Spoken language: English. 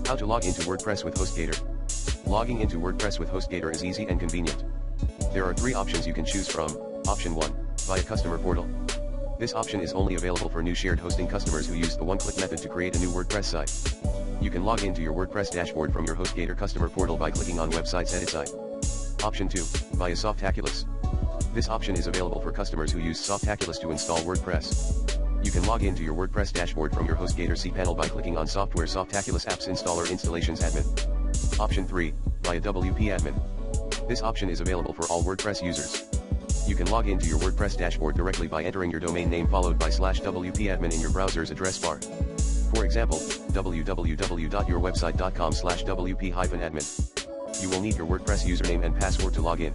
How to log into WordPress with HostGator. Logging into WordPress with HostGator is easy and convenient. There are 3 options you can choose from. Option 1, via customer portal. This option is only available for new shared hosting customers who use the one-click method to create a new WordPress site. You can log into your WordPress dashboard from your HostGator customer portal by clicking on Websites Edit Site. Option 2, via Softaculous. This option is available for customers who use Softaculous to install WordPress. You can log into your WordPress dashboard from your HostGator cPanel by clicking on Software Softaculous Apps Installer Installations Admin. Option 3, via WP Admin. This option is available for all WordPress users. You can log into your WordPress dashboard directly by entering your domain name followed by /wp-admin in your browser's address bar. For example, www.yourwebsite.com/wp-admin. You will need your WordPress username and password to log in.